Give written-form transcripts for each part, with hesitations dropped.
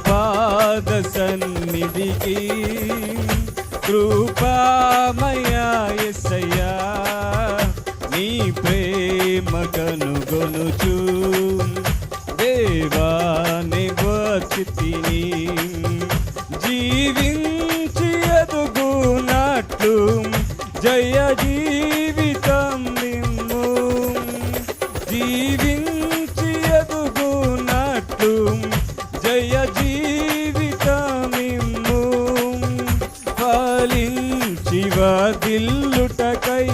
పాద సన్నిధికి కృపామయా యేసయ్యా నీ ప్రేమ కనుగొనుచు దేవాని వచ్చితిని జీవించి ఎదుగునట్లు జయ జీవితం నిమ్ము జీవించి ఎదుగునట్లు జయ జీవితమిమ్ము ఫలించి వర్ధిల్లుటకై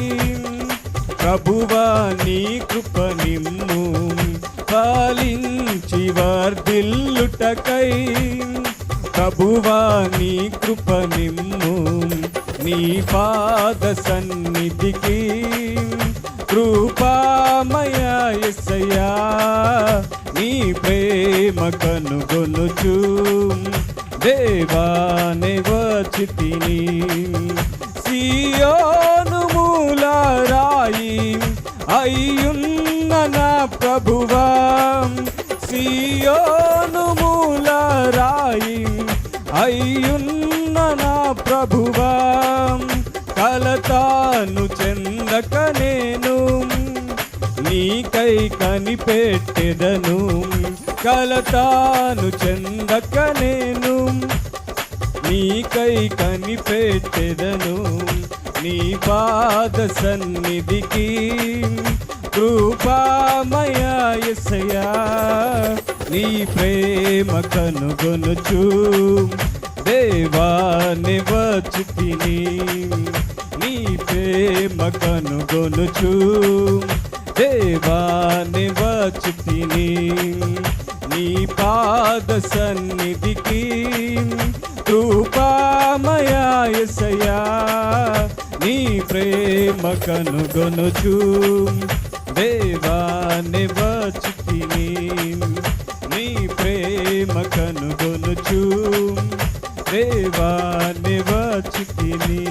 ప్రభువా నీ కృప నిమ్ము ఫలించి వర్ధిల్లుటకై ప్రభువా నీ కృప నిమ్ము నీ పాద సన్నిధికి కృపామయా యేసయ్యా నీ ప్రేమ కనుగొనుచు దేవాని వచ్చితిని సియోను మూలరాయి అయ్యున్న నా ప్రభువా సియోను మూలరాయి అయ్యున్న నా ప్రభువా కలతాను చెందక నేను నీకై కనిపెట్టెదను కలతాను చెందక నేను నీకై కనిపెట్టెదను నీ పాద సన్నిధికి కృపామయా యేసయ్యా నీ ప్రేమ కనుగొనుచు దేవాని వచ్చితిని నీ ప్రేమ కనుగొనుచు దేవాని వచ్చితిని నీ పాద సన్నిధికి కృపామయా యేసయ్యా నీ ప్రేమ కనుగొనుచు దేవాని వచ్చితిని నీ ప్రేమ కనుగొనుచు దేవాని వచ్చితిని.